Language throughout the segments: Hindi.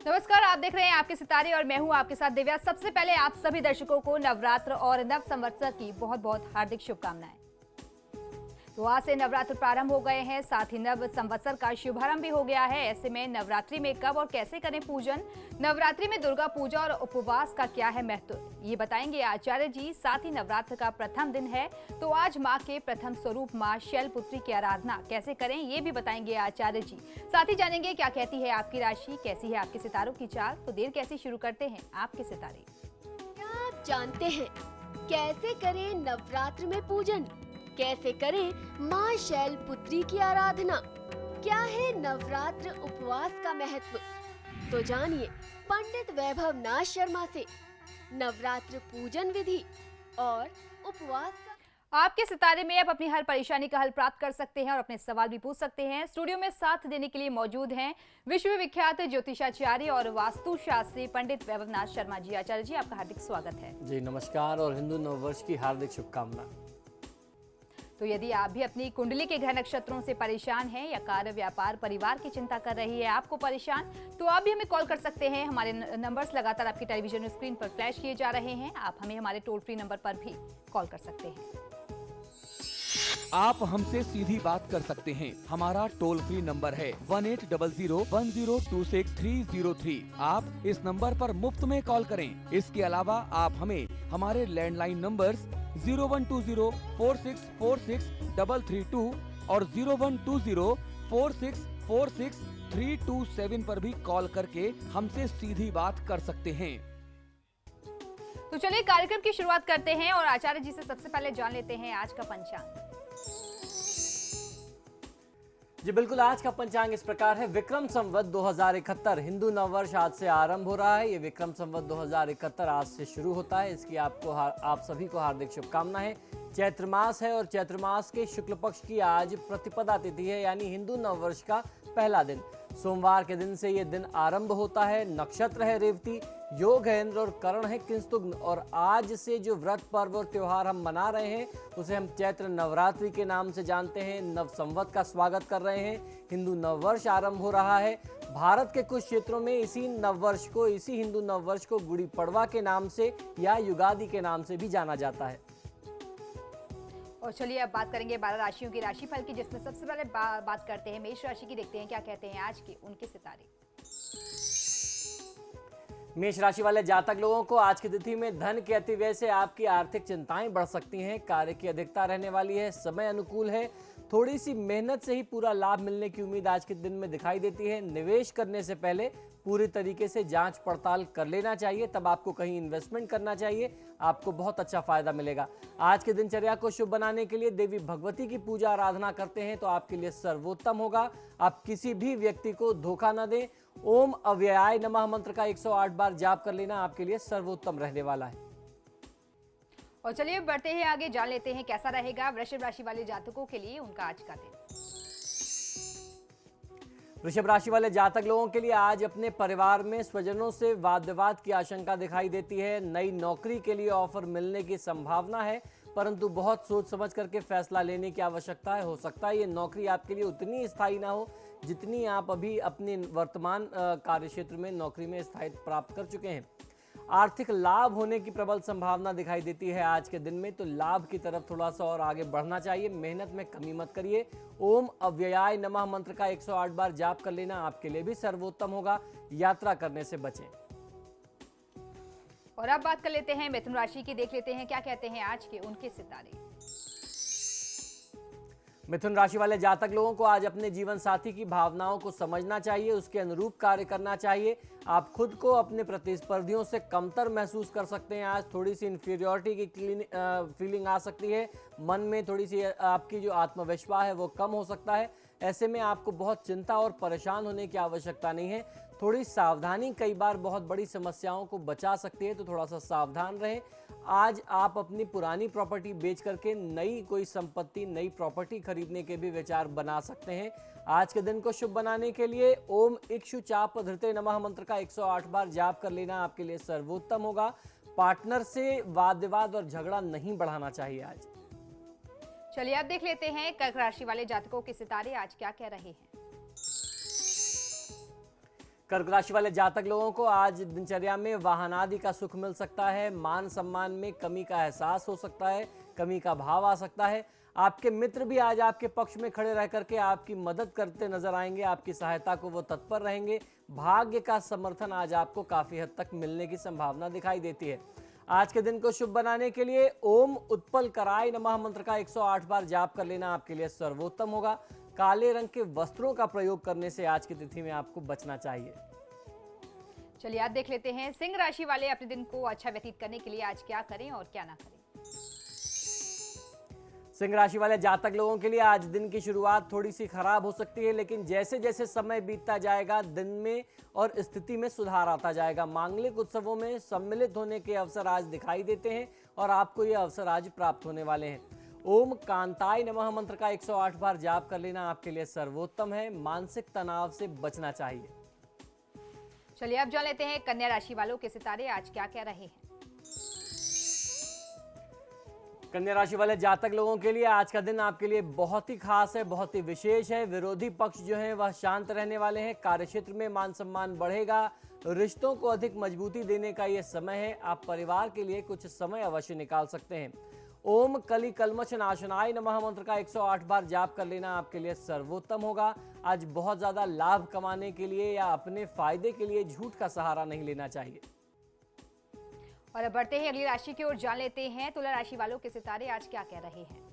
नमस्कार, आप देख रहे हैं आपके सितारे और मैं हूं आपके साथ दिव्या। सबसे पहले आप सभी दर्शकों को नवरात्र और नव संवत्सर की बहुत बहुत हार्दिक शुभकामनाएं। तो आज से नवरात्र प्रारंभ हो गए हैं, साथ ही नव संवत्सर का शुभारंभ भी हो गया है। ऐसे में नवरात्रि में कब और कैसे करें पूजन, नवरात्रि में दुर्गा पूजा और उपवास का क्या है महत्व, ये बताएंगे आचार्य जी। साथ ही नवरात्र का प्रथम दिन है, तो आज माँ के प्रथम स्वरूप माँ शैलपुत्री की आराधना कैसे करें, ये भी बताएंगे आचार्य जी। साथ ही जानेंगे क्या कहती है आपकी राशि, कैसी है आपके सितारों की चाल। तो देर कैसे शुरू करते हैं आपके सितारे। क्या आप जानते हैं कैसे करें नवरात्र में पूजन, कैसे करें माँ शैलपुत्री की आराधना, क्या है नवरात्र उपवास का महत्व, तो जानिए पंडित वैभव नाथ शर्मा से नवरात्र पूजन विधि और उपवास का। आपके सितारे में आप अपनी हर परेशानी का हल प्राप्त कर सकते हैं और अपने सवाल भी पूछ सकते हैं। स्टूडियो में साथ देने के लिए मौजूद हैं विश्वविख्यात ज्योतिषाचार्य और वास्तु शास्त्री पंडित वैभव नाथ शर्मा जी। आचार्य जी, आपका हार्दिक स्वागत है। जी नमस्कार और हिंदू नववर्ष की हार्दिक शुभकामना। तो यदि आप भी अपनी कुंडली के ग्रह नक्षत्रों से परेशान हैं या कार्य व्यापार परिवार की चिंता कर रही है आपको परेशान, तो आप भी हमें कॉल कर सकते हैं। हमारे नंबर्स लगातार आपकी टेलीविजन स्क्रीन पर फ्लैश किए जा रहे हैं। आप हमें हमारे टोल फ्री नंबर पर भी कॉल कर सकते हैं। आप हमसे सीधी बात कर सकते हैं। हमारा टोल फ्री नंबर है 18001026-303। आप इस नंबर पर मुफ्त में कॉल करें। इसके अलावा आप हमें हमारे लैंडलाइन नंबर्स 012046463332 और 012046463327 पर भी कॉल करके हमसे सीधी बात कर सकते हैं। तो चलिए कार्यक्रम की शुरुआत करते हैं और आचार्य जी से सबसे पहले जान लेते हैं आज का पंचांग। जी बिल्कुल, आज का पंचांग इस प्रकार है। विक्रम संवत 2071 हिंदू नववर्ष आज से आरंभ हो रहा है। ये विक्रम संवत 2071 आज से शुरू होता है। इसकी आप सभी को हार्दिक शुभकामनाएं। चैत्र मास है और चैत्र मास के शुक्ल पक्ष की आज प्रतिपदा तिथि है, यानी हिंदू नववर्ष का पहला दिन। सोमवार के दिन से ये दिन आरंभ होता है। नक्षत्र है रेवती, योग है इंद्र और करण है किंसुग्न। और आज से जो व्रत पर्व और त्योहार हम मना रहे हैं उसे हम चैत्र नवरात्रि के नाम से जानते हैं। नव संवत का स्वागत कर रहे हैं। हिंदू नववर्ष आरंभ हो रहा है। भारत के कुछ क्षेत्रों में इसी हिंदू नववर्ष को गुड़ी पड़वा के नाम से या युगादि के नाम से भी जाना जाता है। और चलिए अब बात करेंगे 12 राशियों की राशिफल की, जिसमें सबसे पहले बात करते हैं मेष राशि की। देखते हैं क्या कहते हैं आज के उनके सितारे। मेष राशि वाले जातक लोगों को आज की तिथि में धन के अतिव्यय से आपकी आर्थिक चिंताएं बढ़ सकती हैं। कार्य की अधिकता रहने वाली है। समय अनुकूल है। थोड़ी सी मेहनत से ही पूरा लाभ मिलने की उम्मीद आज के दिन में दिखाई देती है। निवेश करने से पहले पूरी तरीके से जांच पड़ताल कर लेना चाहिए, तब आपको कहीं इन्वेस्टमेंट करना चाहिए। आपको बहुत अच्छा फायदा मिलेगा। आज के दिनचर्या को शुभ बनाने के लिए देवी भगवती की पूजा आराधना करते हैं तो आपके लिए सर्वोत्तम होगा। आप किसी भी व्यक्ति को धोखा न दें। ओम अव्ययाय नमः मंत्र का 108 बार जाप कर लेना आपके लिए सर्वोत्तम रहने वाला है। और चलिए बढ़ते हैं आगे, जान लेते हैं कैसा रहेगा वृषभ राशि वाले जातकों के लिए उनका आज का दिन। वृषभ राशि वाले जातक लोगों के लिए आज अपने परिवार में स्वजनों से वाद विवाद की आशंका दिखाई देती है। नई नौकरी के लिए ऑफर मिलने की संभावना है, परंतु बहुत सोच समझ करके फैसला लेने की आवश्यकता है। हो सकता है ये नौकरी आपके लिए उतनी स्थायी ना हो जितनी आप अभी अपने वर्तमान कार्यक्षेत्र में नौकरी में स्थायित्व प्राप्त कर चुके हैं। आर्थिक लाभ होने की प्रबल संभावना दिखाई देती है आज के दिन में, तो लाभ की तरफ थोड़ा सा और आगे बढ़ना चाहिए। मेहनत में कमी मत करिए। ओम अव्ययाय नमः मंत्र का 108 बार जाप कर लेना आपके लिए भी सर्वोत्तम होगा। यात्रा करने से बचें। और अब बात कर लेते हैं मिथुन राशि की। देख लेते हैं क्या कहते हैं आज के उनके सितारे। मिथुन राशि वाले जातक लोगों को आज अपने जीवन साथी की भावनाओं को समझना चाहिए, उसके अनुरूप कार्य करना चाहिए। आप खुद को अपने प्रतिस्पर्धियों से कमतर महसूस कर सकते हैं। आज थोड़ी सी इन्फीरियरिटी की फीलिंग आ सकती है। मन में थोड़ी सी आपकी जो आत्मविश्वास है वो कम हो सकता है। ऐसे में आपको बहुत चिंता और परेशान होने की आवश्यकता नहीं है। थोड़ी सावधानी कई बार बहुत बड़ी समस्याओं को बचा सकती है, तो थोड़ा सा सावधान रहें। आज आप अपनी पुरानी प्रॉपर्टी बेच करके नई कोई संपत्ति, नई प्रॉपर्टी खरीदने के भी विचार बना सकते हैं। आज के दिन को शुभ बनाने के लिए ओम इक्षु चाप धृते नमः मंत्र का 108 बार जाप कर लेना आपके लिए सर्वोत्तम होगा। पार्टनर से वाद विवाद और झगड़ा नहीं बढ़ाना चाहिए आज। चलिए अब देख लेते हैं कर्क राशि वाले जातकों के सितारे आज क्या कह रहे हैं। कर्क राशि वाले जातक लोगों को आज दिनचर्या में वाहन आदि का सुख मिल सकता है। मान सम्मान में कमी का एहसास हो सकता है, कमी का भाव आ सकता है। आपके मित्र भी आज आपके पक्ष में खड़े रह करके आपकी मदद करते नजर आएंगे, आपकी सहायता को वो तत्पर रहेंगे। भाग्य का समर्थन आज आपको काफी हद तक मिलने की संभावना दिखाई देती है। आज के दिन को शुभ बनाने के लिए ओम उत्पल कराय नमः मंत्र का 108 बार जाप कर लेना आपके लिए सर्वोत्तम होगा। काले रंग के वस्त्रों का प्रयोग करने से आज की तिथि में आपको बचना चाहिए। चलिए आज देख लेते हैं सिंह राशि वाले अपने दिन को अच्छा व्यतीत करने के लिए आज क्या करें और क्या ना करें। सिंह राशि वाले जातक लोगों के लिए आज दिन की शुरुआत थोड़ी सी खराब हो सकती है, लेकिन जैसे जैसे समय बीतता जाएगा दिन में और स्थिति में सुधार आता जाएगा। मांगलिक उत्सवों में सम्मिलित होने के अवसर आज दिखाई देते हैं और आपको ये अवसर आज प्राप्त होने वाले हैं। ओम कांताय नमः मंत्र का 108 बार जाप कर लेना आपके लिए सर्वोत्तम है। मानसिक तनाव से बचना चाहिए। चलिए अब जान लेते हैं कन्या राशि वालों के सितारे आज क्या कह रहे हैं। कन्या राशि वाले जातक लोगों के लिए आज का दिन आपके लिए बहुत ही खास है, बहुत ही विशेष है। विरोधी पक्ष जो है वह शांत रहने वाले हैं। कार्यक्षेत्र में मान सम्मान बढ़ेगा। रिश्तों को अधिक मजबूती देने का यह समय है। आप परिवार के लिए कुछ समय अवश्य निकाल सकते हैं। ओम कली कलमश नाशनाय नमः मंत्र का 108 बार जाप कर लेना आपके लिए सर्वोत्तम होगा। आज बहुत ज्यादा लाभ कमाने के लिए या अपने फायदे के लिए झूठ का सहारा नहीं लेना चाहिए। और अब बढ़ते हैं अगली राशि की ओर, जान लेते हैं तुला राशि वालों के सितारे आज क्या कह रहे हैं।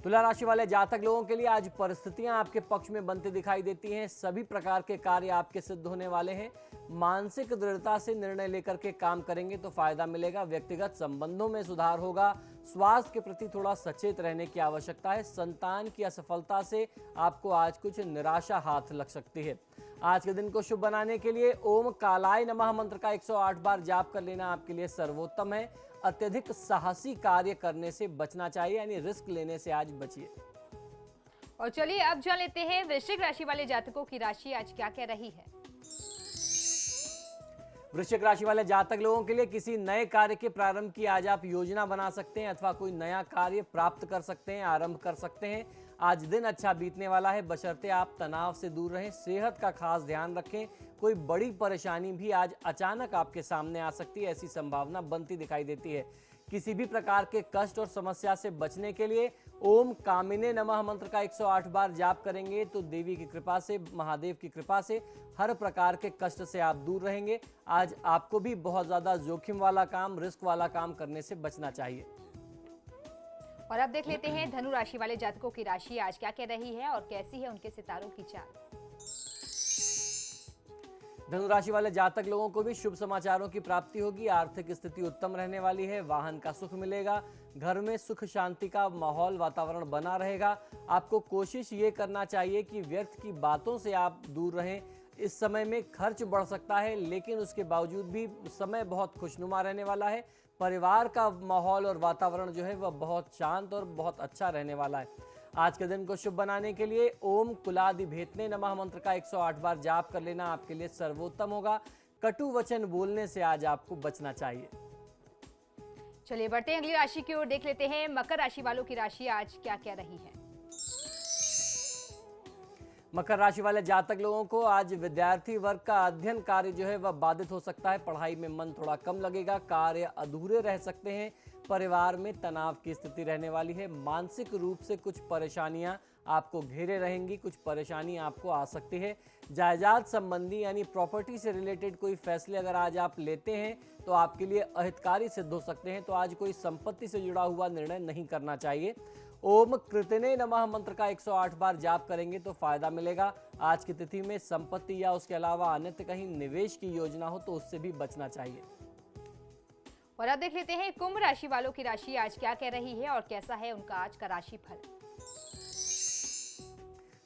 तुला राशि वाले जातक लोगों के लिए आज परिस्थितियां आपके पक्ष में बनती दिखाई देती हैं। सभी प्रकार के कार्य आपके सिद्ध होने वाले हैं। मानसिक दृढ़ता से निर्णय लेकर के काम करेंगे तो फायदा मिलेगा। व्यक्तिगत संबंधों में सुधार होगा। स्वास्थ्य के प्रति थोड़ा सचेत रहने की आवश्यकता है। संतान की असफलता से आपको आज कुछ निराशा हाथ लग सकती है। आज के दिन को शुभ बनाने के लिए ओम कालाय नमः मंत्र का 108 बार जाप कर लेना आपके लिए सर्वोत्तम है। अत्यधिक साहसी कार्य करने से बचना चाहिए, यानी रिस्क लेने से आज बचिए। और चलिए अब जान लेते हैं वृश्चिक राशि वाले जातकों की राशि आज क्या कह रही है। वृश्चिक राशि वाले जातक लोगों के लिए किसी नए कार्य के प्रारंभ की आज आप योजना बना सकते हैं अथवा कोई नया कार्य प्राप्त कर सकते हैं, आरंभ कर सकते हैं। आज दिन अच्छा बीतने वाला है, बशर्ते आप तनाव से दूर रहें। सेहत का खास ध्यान रखें। कोई बड़ी परेशानी भी आज अचानक आपके सामने आ सकती है, ऐसी संभावना बनती दिखाई देती है। किसी भी प्रकार के कष्ट और समस्या से बचने के लिए ओम कामिने नमः मंत्र का 108 बार जाप करेंगे तो देवी की कृपा से, महादेव की कृपा से हर प्रकार के कष्ट से आप दूर रहेंगे। आज आपको भी बहुत ज्यादा जोखिम वाला काम, रिस्क वाला काम करने से बचना चाहिए। और अब देख लेते हैं धनु राशि वाले जातकों की राशि आज क्या कह रही है और कैसी है उनके सितारों की चाल। धनु राशि वाले जातक लोगों को भी शुभ समाचारों की प्राप्ति होगी। आर्थिक स्थिति उत्तम रहने वाली है। वाहन का सुख मिलेगा। घर में सुख शांति का माहौल, वातावरण बना रहेगा। आपको कोशिश ये करना चाहिए कि व्यर्थ की बातों से आप दूर रहें। इस समय में खर्च बढ़ सकता है, लेकिन उसके बावजूद भी समय बहुत खुशनुमा रहने वाला है। परिवार का माहौल और वातावरण जो है वह बहुत शांत और बहुत अच्छा रहने वाला है। आज के दिन को शुभ बनाने के लिए ओम कुलादि भेतने नमः मंत्र का 108 बार जाप कर लेना आपके लिए सर्वोत्तम होगा। कटु वचन बोलने से आज आपको बचना चाहिए। चलिए बढ़ते हैं अगली राशि की ओर, देख लेते हैं मकर राशि वालों की राशि आज क्या कह रही है। मकर राशि वाले जातक लोगों को आज विद्यार्थी वर्ग का अध्ययन कार्य जो है वह बाधित हो सकता है। पढ़ाई में मन थोड़ा कम लगेगा। कार्य अधूरे रह सकते हैं। परिवार में तनाव की स्थिति रहने वाली है। मानसिक रूप से कुछ परेशानियां आपको घेरे रहेंगी। कुछ परेशानी आपको आ सकती है। जायदाद संबंधी यानी प्रॉपर्टी से रिलेटेड कोई फैसले अगर आज आप लेते हैं तो आपके लिए अहितकारी सिद्ध हो सकते हैं। तो आज कोई संपत्ति से जुड़ा हुआ निर्णय नहीं करना चाहिए। ओम कृतने नमः मंत्र का 108 बार जाप करेंगे तो फायदा मिलेगा। आज की तिथि में संपत्ति या उसके अलावा अन्यत्र कहीं निवेश की योजना हो तो उससे भी बचना चाहिए। और अब देख लेते हैं कुंभ राशि वालों की राशि आज क्या कह रही है और कैसा है उनका आज का राशि फल।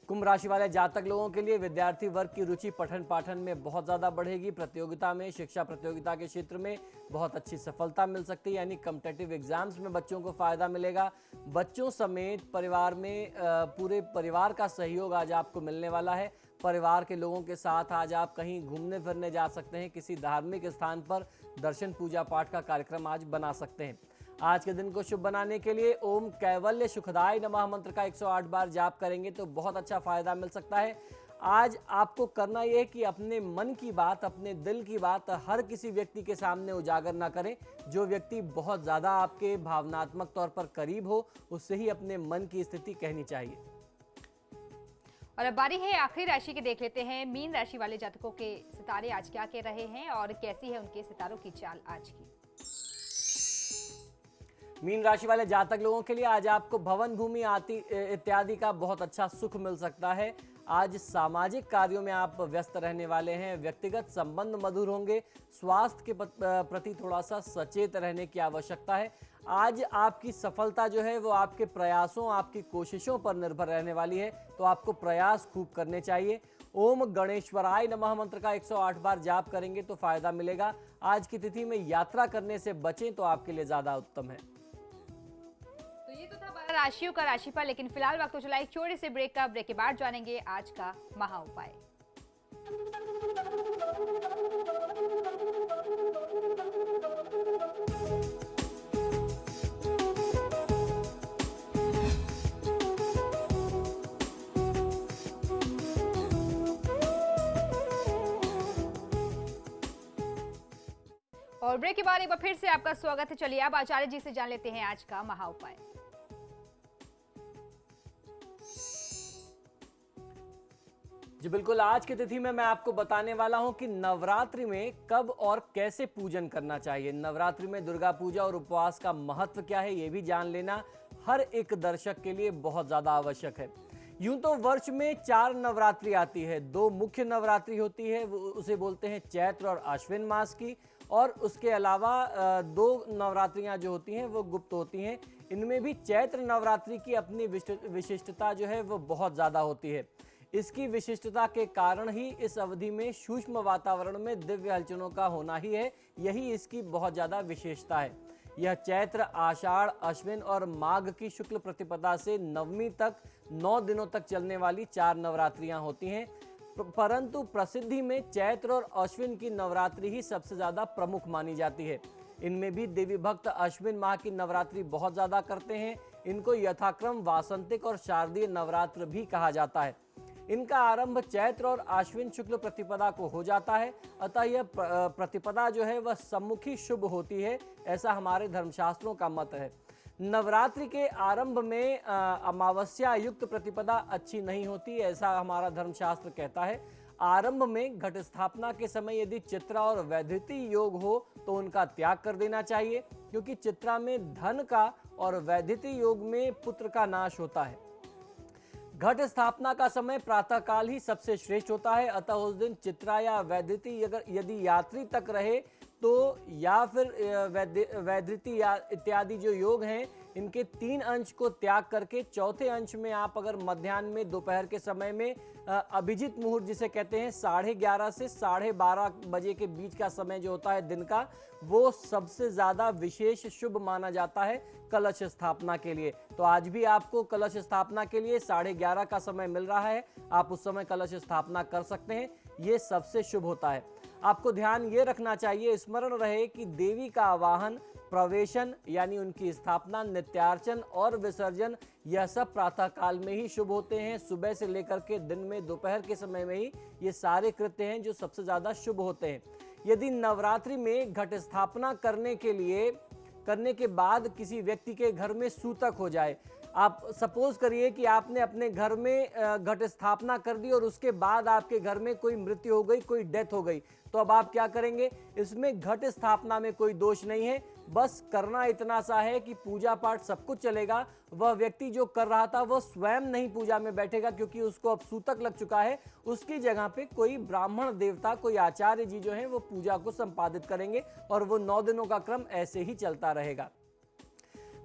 कुंभ राशि वाले जातक लोगों के लिए विद्यार्थी वर्ग की रुचि पठन पाठन में बहुत ज्यादा बढ़ेगी। प्रतियोगिता में, शिक्षा प्रतियोगिता के क्षेत्र में बहुत अच्छी सफलता मिल सकती है, यानी कॉम्पिटिटिव एग्जाम्स में बच्चों को फायदा मिलेगा। बच्चों समेत परिवार में पूरे परिवार का सहयोग आज आपको मिलने वाला है। परिवार के लोगों के साथ आज आप कहीं घूमने फिरने जा सकते हैं। किसी धार्मिक स्थान पर दर्शन पूजा पाठ का कार्यक्रम आज बना सकते हैं। आज के दिन को शुभ बनाने के लिए ओम कैवल्य सुखदाय नमः मंत्र का 108 बार जाप करेंगे तो बहुत अच्छा फायदा मिल सकता है। आज आपको करना यह है कि अपने मन की बात, अपने दिल की बात हर किसी व्यक्ति के सामने उजागर ना करें। जो व्यक्ति बहुत ज़्यादा आपके भावनात्मक तौर पर करीब हो, उससे ही अपने मन की स्थिति कहनी चाहिए। और अब बारी है आखिरी राशि की, देख लेते हैं मीन राशि वाले जातकों के सितारे आज क्या कह रहे हैं और कैसी है उनके सितारों की चाल आज की। मीन राशि वाले जातक लोगों के लिए आज आपको भवन, भूमि आदि इत्यादि का बहुत अच्छा सुख मिल सकता है। आज सामाजिक कार्यों में आप व्यस्त रहने वाले हैं। व्यक्तिगत संबंध मधुर होंगे। स्वास्थ्य के प्रति थोड़ा सा सचेत रहने की आवश्यकता है। आज आपकी सफलता जो है वो आपके प्रयासों, आपकी कोशिशों पर निर्भर रहने वाली है, तो आपको प्रयास खूब करने चाहिए। ओम गणेश्वराय नमः मंत्र का 108 बार जाप करेंगे तो फायदा मिलेगा। आज की तिथि में यात्रा करने से बचें तो आपके लिए ज्यादा उत्तम है। तो ये तो था 12 राशियों का राशिफल, लेकिन फिलहाल वक्त तो चला एक छोटे से ब्रेक का। ब्रेक के बाद जानेंगे आज का महा उपाय। और ब्रेक के बाद एक बार फिर से आपका स्वागत है। चलिए अब आचार्य जी से जान लेते हैं आज का महा उपाय। जी बिल्कुल, आज की तिथि में मैं आपको बताने वाला हूं कि नवरात्रि में कब और कैसे पूजन करना चाहिए। नवरात्रि में दुर्गा पूजा और उपवास का महत्व क्या है, ये भी जान लेना हर एक दर्शक के लिए बहुत ज्यादा आवश्यक है। यूं तो वर्ष में 4 नवरात्रि आती है। 2 मुख्य नवरात्रि होती है, उसे बोलते हैं चैत्र और आश्विन मास की, और उसके अलावा 2 नवरात्रियां जो होती हैं वो गुप्त होती हैं। इनमें भी चैत्र नवरात्रि की अपनी विशिष्टता जो है वो बहुत ज़्यादा होती है। इसकी विशिष्टता के कारण ही इस अवधि में सूक्ष्म वातावरण में दिव्य हलचलों का होना ही है, यही इसकी बहुत ज़्यादा विशेषता है। यह चैत्र, आषाढ़, अश्विन और माघ की शुक्ल प्रतिपदा से नवमी तक 9 दिनों तक चलने वाली 4 नवरात्रियां होती हैं, परंतु प्रसिद्धि में चैत्र और अश्विन की नवरात्रि ही सबसे ज़्यादा प्रमुख मानी जाती है। इनमें भी देवी भक्त अश्विन माह की नवरात्रि बहुत ज़्यादा करते हैं। इनको यथाक्रम वासंतिक और शारदीय नवरात्र भी कहा जाता है। इनका आरंभ चैत्र और आश्विन शुक्ल प्रतिपदा को हो जाता है, अतः यह प्रतिपदा जो है वह सम्मुखी शुभ होती है, ऐसा हमारे धर्मशास्त्रों का मत है। नवरात्रि के आरंभ में अमावस्या युक्त प्रतिपदा अच्छी नहीं होती, ऐसा हमारा धर्मशास्त्र कहता है। आरंभ में घट स्थापना के समय यदि चित्रा और वैधृति योग हो तो उनका त्याग कर देना चाहिए, क्योंकि चित्रा में धन का और वैधृति योग में पुत्र का नाश होता है। घट स्थापना का समय प्रातःकाल ही सबसे श्रेष्ठ होता है, अतः उस दिन चित्रा या वैधृति यदि यात्री तक रहे तो, या फिर वैधृति इत्यादि जो योग हैं, इनके 3 अंश को त्याग करके चौथे अंश में आप अगर मध्याह्न में, दोपहर के समय में अभिजित मुहूर्त जिसे कहते हैं 11:30 से 12:30 बजे के बीच का समय जो होता है दिन का, वो सबसे ज़्यादा विशेष शुभ माना जाता है कलश स्थापना के लिए। तो आज भी आपको कलश स्थापना के लिए 11:30 का समय मिल रहा है, आप उस समय कलश स्थापना कर सकते हैं, ये सबसे शुभ होता है। आपको ध्यान ये रखना चाहिए, स्मरण रहे कि देवी का आवाहन, प्रवेशन यानी उनकी स्थापना, नित्यार्चन और विसर्जन, यह सब प्रातः काल में ही शुभ होते हैं। सुबह से लेकर के दिन में, दोपहर के समय में ही ये सारे कृत्य हैं जो सबसे ज़्यादा शुभ होते हैं। यदि नवरात्रि में घट स्थापना करने के बाद किसी व्यक्ति के घर में सूतक हो जाए, आप सपोज करिए कि आपने अपने घर में घट स्थापना कर दी और उसके बाद आपके घर में कोई मृत्यु हो गई, कोई डेथ हो गई, तो अब आप क्या करेंगे? इसमें घट स्थापना में कोई दोष नहीं है, बस करना इतना सा है कि पूजा पाठ सब कुछ चलेगा। वह व्यक्ति जो कर रहा था वह स्वयं नहीं पूजा में बैठेगा, क्योंकि उसको अब सूतक लग चुका है। उसकी जगह पे कोई ब्राह्मण देवता, कोई आचार्य जी जो हैं वो पूजा को संपादित करेंगे और वो 9 दिनों का क्रम ऐसे ही चलता रहेगा।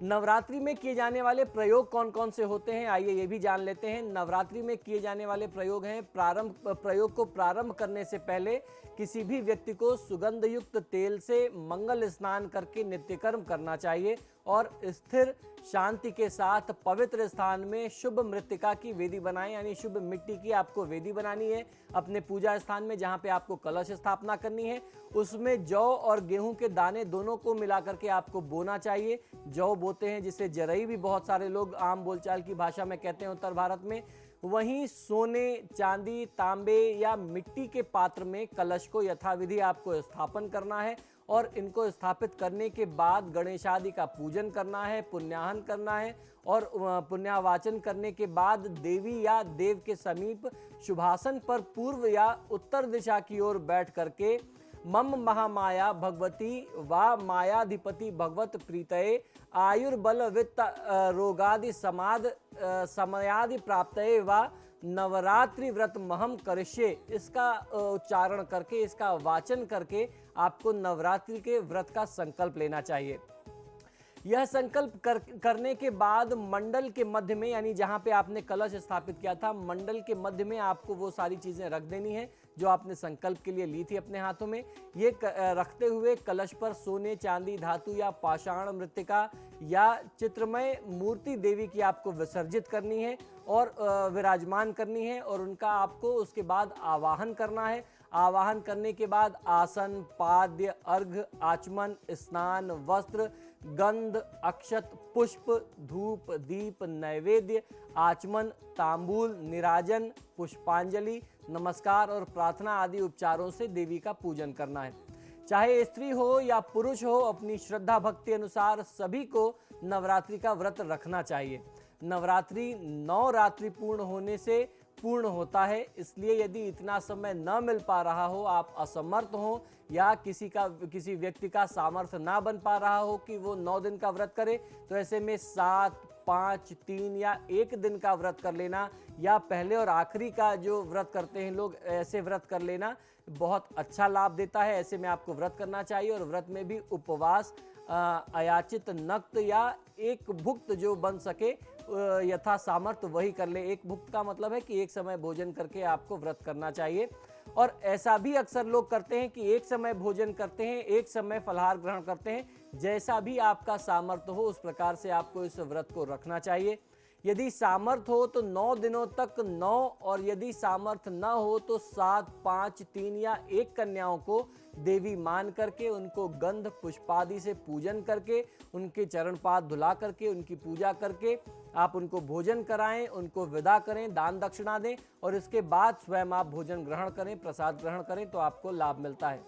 नवरात्रि में किए जाने वाले प्रयोग कौन कौन से होते हैं, आइए ये भी जान लेते हैं। नवरात्रि में किए जाने वाले प्रयोग हैं, प्रयोग को प्रारंभ करने से पहले किसी भी व्यक्ति को सुगंध युक्त तेल से मंगल स्नान करके नित्यकर्म करना चाहिए। और स्थिर शांति के साथ पवित्र स्थान में शुभ मृत्तिका की वेदी बनाएं, यानी शुभ मिट्टी की आपको वेदी बनानी है। अपने पूजा स्थान में जहां पे आपको कलश स्थापना करनी है, उसमें जौ और गेहूं के दाने दोनों को मिला करके आपको बोना चाहिए। जौ बोते हैं जिसे जरई भी बहुत सारे लोग आम बोलचाल की भाषा में कहते हैं उत्तर भारत में। वहीं सोने, चांदी, तांबे या मिट्टी के पात्र में कलश को यथाविधि आपको स्थापन करना है और इनको स्थापित करने के बाद गणेश आदि का पूजन करना है, पुण्याहन करना है और पुण्यावाचन करने के बाद देवी या देव के समीप शुभासन पर पूर्व या उत्तर दिशा की ओर बैठ करके मम महामाया भगवती वा मायाधिपति भगवत प्रीतये आयुर्बल वित्त रोगादि समाद समयादि प्राप्तये वा नवरात्रि व्रत महम करिष्ये, इसका उच्चारण करके, इसका वाचन करके आपको नवरात्रि के व्रत का संकल्प लेना चाहिए। यह संकल्प करने के बाद मंडल के मध्य में, यानी जहां पे आपने कलश स्थापित किया था, मंडल के मध्य में आपको वो सारी चीजें रख देनी है जो आपने संकल्प के लिए ली थी अपने हाथों में। ये रखते हुए कलश पर सोने, चांदी, धातु या पाषाण मृत्तिका या चित्रमय मूर्ति देवी की आपको विसर्जित करनी है और विराजमान करनी है और उनका आपको उसके बाद आवाहन करना है। आवाहन करने के बाद आसन, पाद्य, अर्घ, आचमन, स्नान, वस्त्र, गंध, अक्षत, पुष्प, धूप, दीप, नैवेद्य, आचमन, तांबूल, निराजन, पुष्पांजलि, नमस्कार और प्रार्थना आदि उपचारों से देवी का पूजन करना है। चाहे स्त्री हो या पुरुष हो, अपनी श्रद्धा भक्ति अनुसार सभी को नवरात्रि का व्रत रखना चाहिए। नवरात्रि 9 रात्रि पूर्ण होने से पूर्ण होता है, इसलिए यदि इतना समय न मिल पा रहा हो, आप असमर्थ हो या किसी व्यक्ति का सामर्थ्य ना बन पा रहा हो कि वो 9 दिन का व्रत करे, तो ऐसे में 7, 5, 3 या 1 दिन का व्रत कर लेना या पहले और आखिरी का जो व्रत करते हैं लोग, ऐसे व्रत कर लेना बहुत अच्छा लाभ देता है। ऐसे में आपको व्रत करना चाहिए और व्रत में भी उपवास, अयाचित नक्त या एक भुक्त जो बन सके यथा सामर्थ्य वही कर ले। एक भुक्त का मतलब है कि एक समय भोजन करके आपको व्रत करना चाहिए। और ऐसा भी अक्सर लोग करते हैं कि एक समय भोजन करते हैं, एक समय फलाहार ग्रहण करते हैं। जैसा भी आपका सामर्थ्य हो उस प्रकार से आपको इस व्रत को रखना चाहिए। यदि सामर्थ्य हो तो 9 दिनों तक 9, और यदि सामर्थ्य न हो तो 7, 5, 3 या 1 कन्याओं को देवी मान करके उनको गंध पुष्पादि से पूजन करके, उनके चरण पाद धुला करके, उनकी पूजा करके आप उनको भोजन कराएं, उनको विदा करें, दान दक्षिणा दें और इसके बाद स्वयं आप भोजन ग्रहण करें, प्रसाद ग्रहण करें तो आपको लाभ मिलता है।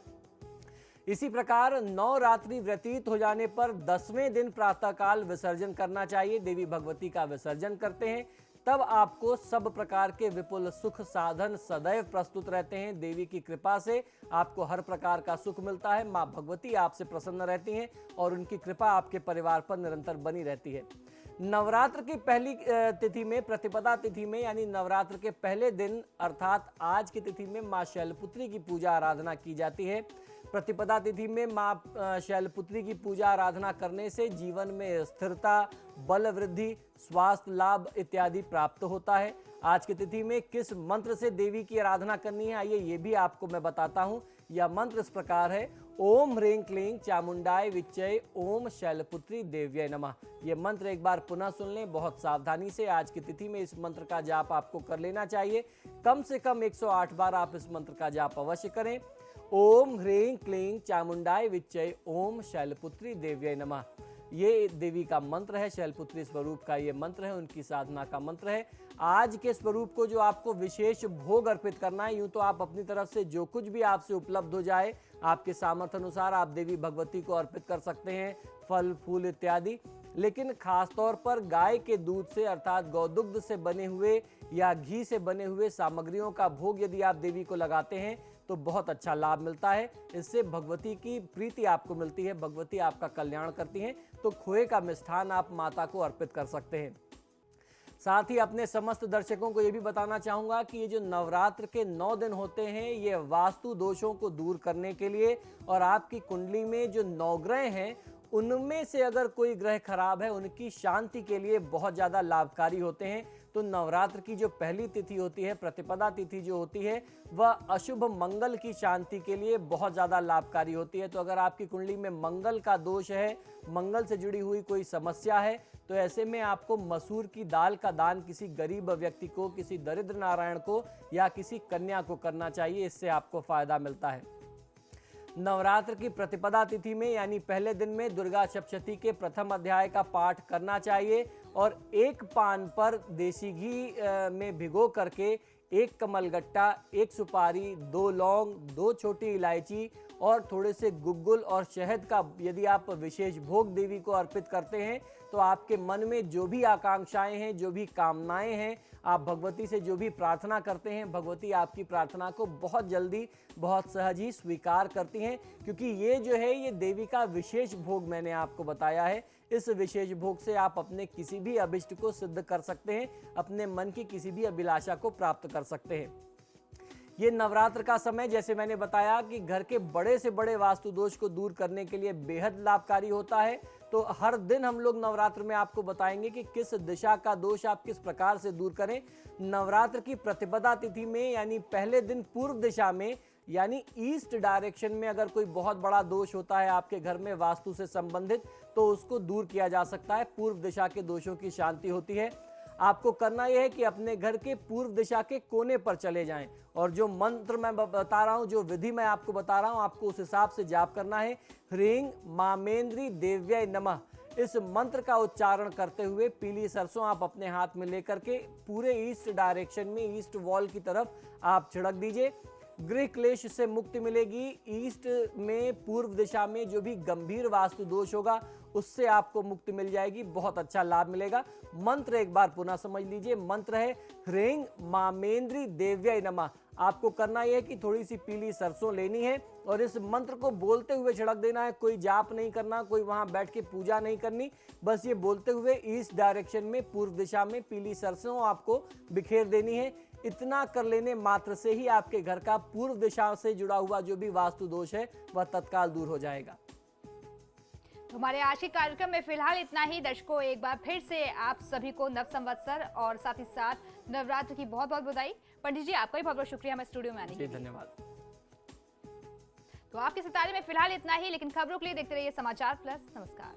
इसी प्रकार 9 रात्रि व्यतीत हो जाने पर 10वें दिन प्रातःकाल विसर्जन करना चाहिए। देवी भगवती का विसर्जन करते हैं, तब आपको सब प्रकार के विपुल सुख साधन सदैव प्रस्तुत रहते हैं। देवी की कृपा से आपको हर प्रकार का सुख मिलता है। माँ भगवती आपसे प्रसन्न रहती हैं और उनकी कृपा आपके परिवार पर निरंतर बनी रहती है। नवरात्र की पहली तिथि में, प्रतिपदा तिथि में, यानी नवरात्र के पहले दिन अर्थात आज की तिथि में माँ शैलपुत्री की पूजा आराधना की जाती है। प्रतिपदा तिथि में माँ शैलपुत्री की पूजा आराधना करने से जीवन में स्थिरता, बल वृद्धि, स्वास्थ्य लाभ इत्यादि प्राप्त होता है। आज की तिथि में किस मंत्र से देवी की आराधना करनी है, आइए ये भी आपको मैं बताता हूँ। यह मंत्र इस प्रकार है: ओम ह्रीं क्लीं चामुंडाय विच्चय ओम शैलपुत्री देव्यै नमः। ये मंत्र एक बार पुनः सुन लें बहुत सावधानी से। आज की तिथि में इस मंत्र का जाप आपको कर लेना चाहिए। कम से कम 108 बार आप इस मंत्र का जाप अवश्य करें। ओम ह्रीं क्लीं चामुंडाय विच्चय ओम शैलपुत्री देव्यै नमः। ये देवी का मंत्र है, शैलपुत्री स्वरूप का ये मंत्र है, उनकी साधना का मंत्र है। आज के स्वरूप को जो आपको विशेष भोग अर्पित करना है, यूं तो आप अपनी तरफ से जो कुछ भी आपसे उपलब्ध हो जाए आपके सामर्थ्य अनुसार आप देवी भगवती को अर्पित कर सकते हैं, फल फूल इत्यादि। लेकिन खास तौर पर गाय के दूध से अर्थात गौदुग्ध से बने हुए या घी से बने हुए सामग्रियों का भोग यदि आप देवी को लगाते हैं तो बहुत अच्छा लाभ मिलता है। इससे भगवती की प्रीति आपको मिलती है, भगवती आपका कल्याण करती हैं। तो खोए का मिष्ठान आप माता को अर्पित कर सकते हैं। साथ ही अपने समस्त दर्शकों को ये भी बताना चाहूँगा कि ये जो नवरात्र के 9 दिन होते हैं ये वास्तु दोषों को दूर करने के लिए और आपकी कुंडली में जो 9 ग्रह हैं उनमें से अगर कोई ग्रह खराब है उनकी शांति के लिए बहुत ज़्यादा लाभकारी होते हैं। तो नवरात्र की जो पहली तिथि होती है, प्रतिपदा तिथि जो होती है, वह अशुभ मंगल की शांति के लिए बहुत ज़्यादा लाभकारी होती है। तो अगर आपकी कुंडली में मंगल का दोष है, मंगल से जुड़ी हुई कोई समस्या है, तो ऐसे में आपको मसूर की दाल का दान किसी गरीब व्यक्ति को, किसी दरिद्र नारायण को या किसी कन्या को करना चाहिए। इससे आपको फायदा मिलता है। नवरात्र की प्रतिपदा तिथि में यानी पहले दिन में दुर्गा सप्तशती के प्रथम अध्याय का पाठ करना चाहिए और एक पान पर देसी घी में भिगो करके एक कमलगट्टा, एक सुपारी, 2 लौंग, 2 छोटी इलायची और थोड़े से गुग्गुल और शहद का यदि आप विशेष भोग देवी को अर्पित करते हैं तो आपके मन में जो भी आकांक्षाएं हैं, जो भी कामनाएं हैं, आप भगवती से जो भी प्रार्थना करते हैं, भगवती आपकी प्रार्थना को बहुत जल्दी, बहुत सहज ही स्वीकार करती हैं, क्योंकि ये जो है ये देवी का विशेष भोग मैंने आपको बताया है। इस विशेष भोग से आप अपने किसी भी अभिष्ट को सिद्ध कर सकते हैं, अपने मन की किसी भी अभिलाषा को प्राप्त कर सकते हैं। ये नवरात्र का समय, जैसे मैंने बताया, कि घर के बड़े से बड़े वास्तु दोष को दूर करने के लिए बेहद लाभकारी होता है। तो हर दिन हम लोग नवरात्र में आपको बताएंगे कि किस दिशा का दोष आप किस प्रकार से दूर करें। नवरात्र की प्रतिपदा तिथि में यानी पहले दिन पूर्व दिशा में यानी ईस्ट डायरेक्शन में अगर कोई बहुत बड़ा दोष होता है आपके घर में वास्तु से संबंधित, तो उसको दूर किया जा सकता है। पूर्व दिशा के दोषों की शांति होती है। आपको करना यह है कि अपने घर के पूर्व दिशा के कोने पर चले जाएं और जो मंत्र मैं बता रहा हूं, जो विधि मैं आपको बता रहा हूं, आपको उस हिसाब से जाप करना है। ह्रीं मामेंद्री देव्यै नमः, इस मंत्र का उच्चारण करते हुए पीली सरसों आप अपने हाथ में लेकर के पूरे ईस्ट डायरेक्शन में, ईस्ट वॉल की तरफ आप छिड़क दीजिए। गृह क्लेश से मुक्ति मिलेगी। ईस्ट में पूर्व दिशा में जो भी गंभीर वास्तु दोष होगा उससे आपको मुक्ति मिल जाएगी, बहुत अच्छा लाभ मिलेगा। मंत्र एक बार पुनः समझ लीजिए। मंत्र है ह्रीं मामेंद्री देव्यै नमः। आपको करना यह है कि थोड़ी सी पीली सरसों लेनी है और इस मंत्र को बोलते हुए छिड़क देना है। कोई जाप नहीं करना, कोई वहां बैठ के पूजा नहीं करनी, बस ये बोलते हुए ईस्ट डायरेक्शन में पूर्व दिशा में पीली सरसों आपको बिखेर देनी है। इतना कर लेने मात्र से ही आपके घर का पूर्व दिशा से जुड़ा हुआ जो भी वास्तु दोष है वह तत्काल दूर हो जाएगा। तो हमारे आज के कार्यक्रम में फिलहाल इतना ही। दर्शकों, एक बार फिर से आप सभी को नव संवत्सर और साथ ही साथ नवरात्र की बहुत बहुत बधाई। पंडित जी, आपका भी बहुत बहुत शुक्रिया हमें स्टूडियो में आने के लिए। धन्यवाद। तो आपके सितारे में फिलहाल इतना ही, लेकिन खबरों के लिए देखते रहिए समाचार प्लस। नमस्कार।